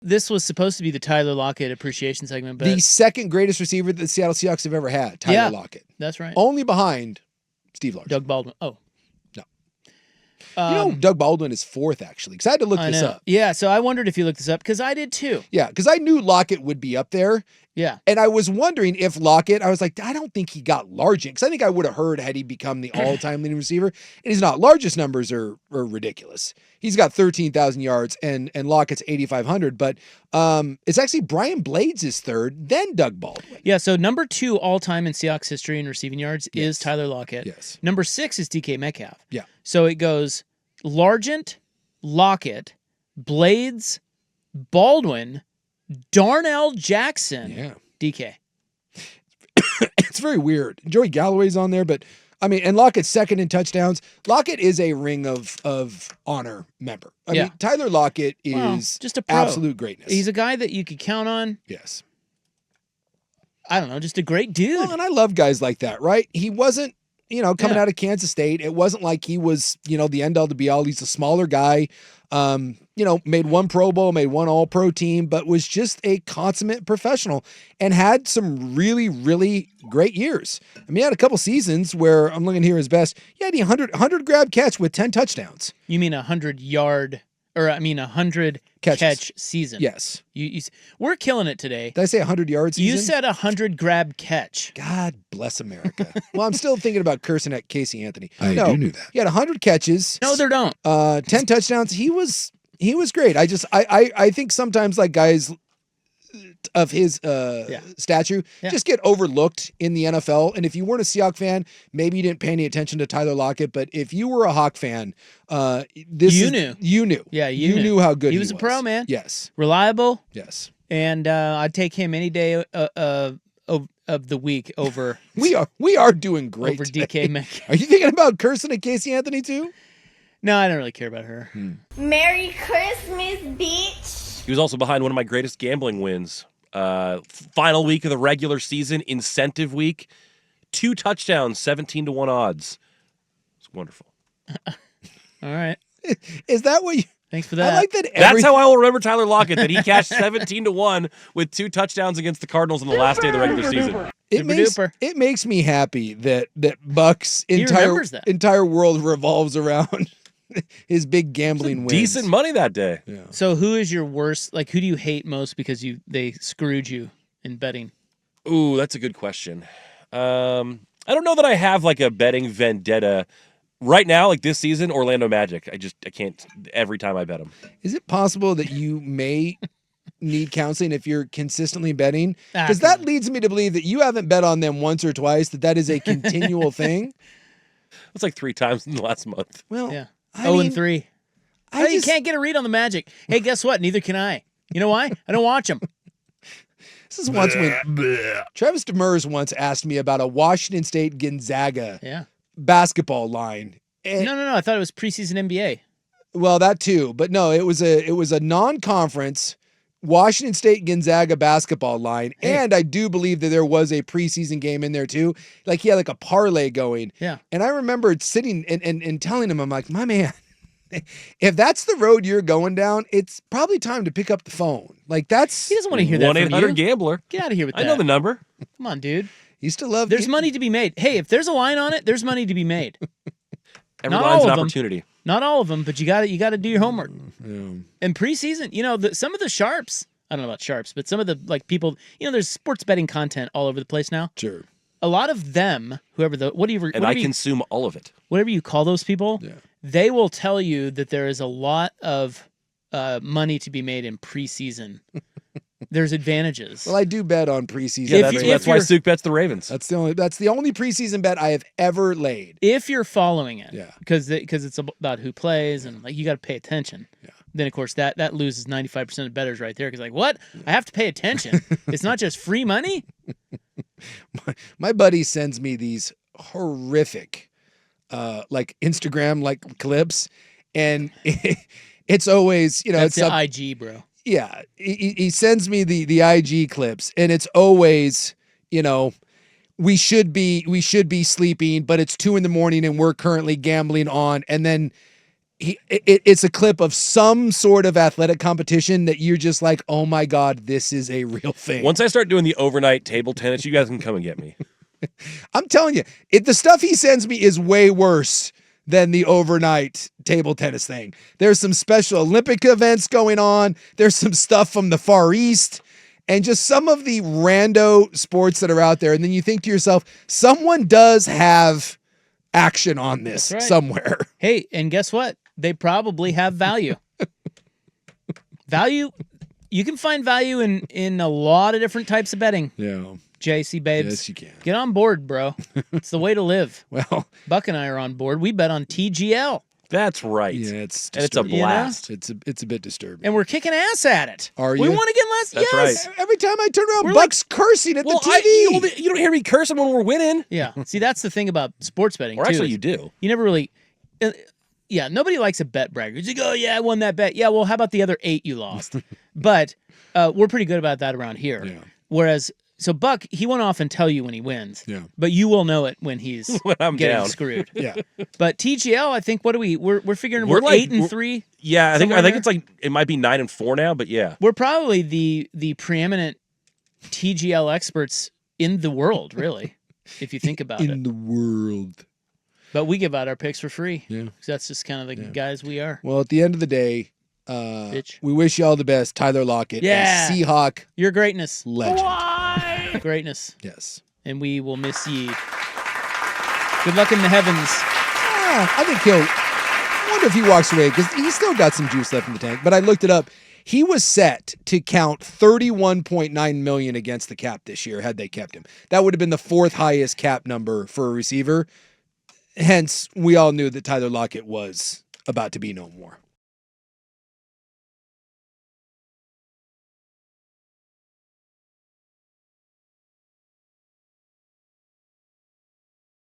This was supposed to be the Tyler Lockett appreciation segment, but the second greatest receiver that the Seattle Seahawks have ever had, Tyler Lockett. That's right. Only behind Steve Largent. Doug Baldwin. Oh. No. Doug Baldwin is fourth, actually, because I had to look this up. Yeah, so I wondered if you looked this up, because I did too. Yeah, because I knew Lockett would be up there. Yeah. And I was wondering if Lockett, I was like, I don't think he got Largent, because I think I would have heard had he become the all-time leading receiver. And he's not. Largent's numbers are ridiculous. He's got 13,000 yards, and Lockett's 8,500. But it's actually Brian Blades is third, then Doug Baldwin. Yeah, so number 2 all-time in Seahawks history in receiving yards is Tyler Lockett. Yes. Number 6 is DK Metcalf. Yeah. So it goes Largent, Lockett, Blades, Baldwin, Darnell Jackson, DK. It's very weird. Joey Galloway's on there, but I mean, and Lockett's second in touchdowns. Lockett is a Ring of Honor member. I mean, Tyler Lockett is just a pro. Absolute greatness. He's a guy that you could count on. Yes. I don't know, just a great dude. Well, and I love guys like that, right? He wasn't, coming out of Kansas State, it wasn't like he was, the end all to be all. He's a smaller guy, made one Pro Bowl, made one All-Pro team, but was just a consummate professional and had some really, really great years. I mean, he had a couple seasons where I'm looking here his best. He had a 100 grab catch with 10 touchdowns. You mean 100 catch season. Yes. We're killing it today. Did I say 100 yards season? You said 100 grab catch. God bless America. Well, I'm still thinking about cursing at Casey Anthony. I do knew that. He had 100 catches. No, there don't. 10 touchdowns. He was great. I think sometimes like guys of his stature just get overlooked in the NFL. And if you weren't a Seahawks fan, maybe you didn't pay any attention to Tyler Lockett. But if you were a Hawk fan, you knew. Yeah, you knew how good he was. He was a pro, man. Yes. Reliable. Yes. And I'd take him any day of the week over. We are doing great over today. DK Metcalf. Are you thinking about cursing at Casey Anthony too? No, I don't really care about her. Merry Christmas, bitch. He was also behind one of my greatest gambling wins. Final week of the regular season, incentive week. 2 touchdowns, 17-1 odds. It's wonderful. All right. Is that what you... Thanks for that. I like that. That's how I will remember Tyler Lockett, that he cashed 17-1 with 2 touchdowns against the Cardinals on the last day of the regular season. It makes me happy that Buck's entire world revolves around his big gambling wins. Decent money that day. Yeah. So who is your worst, like who do you hate most because they screwed you in betting? Ooh, that's a good question. I don't know that I have like a betting vendetta right now, like this season. Orlando Magic. I can't every time I bet them. Is it possible that you may need counseling if you're consistently betting? Because that leads me to believe that you haven't bet on them once or twice, that is a continual thing. It's like 3 times in the last month. Well, yeah. I mean, 0-3. You can't get a read on the Magic. Hey, guess what? Neither can I. You know why? I don't watch them. This is once when Travis Demers once asked me about a Washington State Gonzaga basketball line. And, no. I thought it was preseason NBA. Well, that too, but no, it was a non-conference Washington State Gonzaga basketball line, and I do believe that there was a preseason game in there too. Like he had like a parlay going. Yeah. And I remember sitting and telling him, I'm like, my man, if that's the road you're going down, it's probably time to pick up the phone. Like he doesn't want to hear that from you. 1-800-GAMBLER. Get out of here with that. I know the number. Come on, dude. You still love. There's money to be made. Hey, if there's a line on it, there's money to be made. Every line's an opportunity. Not all of them, but you got to do your homework. Yeah. And preseason, some of the sharps, I don't know about sharps, but some of the people, there's sports betting content all over the place now. Sure. A lot of them, I consume all of it. Whatever you call those people, they will tell you that there is a lot of money to be made in preseason. There's advantages. Well, I do bet on preseason. Yeah, that's why Suke bets the Ravens. That's the only preseason bet I have ever laid. If you're following it, because it's about who plays and you got to pay attention. Yeah. Then of course that loses 95% of bettors right there because what? I have to pay attention. It's not just free money. My buddy sends me these horrific, Instagram clips, and it's always that's the IG, bro. Yeah, he sends me the IG clips, and it's always, we should be sleeping, but it's 2 a.m. and we're currently gambling on, and then, it's a clip of some sort of athletic competition that you're just like, oh my God, this is a real thing. Once I start doing the overnight table tennis, you guys can come and get me. I'm telling you, the stuff he sends me is way worse than the overnight table tennis thing. There's some special Olympic events going on. There's some stuff from the Far East and just some of the rando sports that are out there. And then you think to yourself, someone does have action on this somewhere. Hey, and guess what? They probably have value. You can find value in a lot of different types of betting. Yeah. JC babes. Yes, you can. Get on board, bro. It's the way to live. Well, Buck and I are on board. We bet on TGL. That's right. Yeah, it's a blast. It's a bit disturbing. And we're kicking ass at it. Are you? We won again last. That's yes. right. Every time I turn around, Buck's cursing at the TV. You don't hear me cursing when we're winning. Yeah. See, that's the thing about sports betting. Or too, actually, you do. You never really. Yeah, nobody likes a bet bragger. You go, yeah, I won that bet. Yeah, well, how about the other 8 you lost? But we're pretty good about that around here. Yeah. Whereas, so Buck, he won't often tell you when he wins. Yeah. But you will know it when he's when I'm getting down. screwed. Yeah. But TGL, I think, we're figuring we're like 8-3. Yeah, I think there. it's like it might be 9-4 now, but yeah. We're probably the preeminent TGL experts in the world, really, if you think about it. In the world. But we give out our picks for free. Yeah. 'Cause that's just kind of the guys we are. Well, at the end of the day, we wish you all the best, Tyler Lockett. Yeah. And Seahawk Your greatness. legend. Greatness. Yes. And we will miss ye. Good luck in the heavens. I think I wonder if he walks away because he's still got some juice left in the tank. But I looked it up. He was set to count $31.9 million against the cap this year had they kept him. That would have been the 4th highest cap number for a receiver. Hence, we all knew that Tyler Lockett was about to be no more.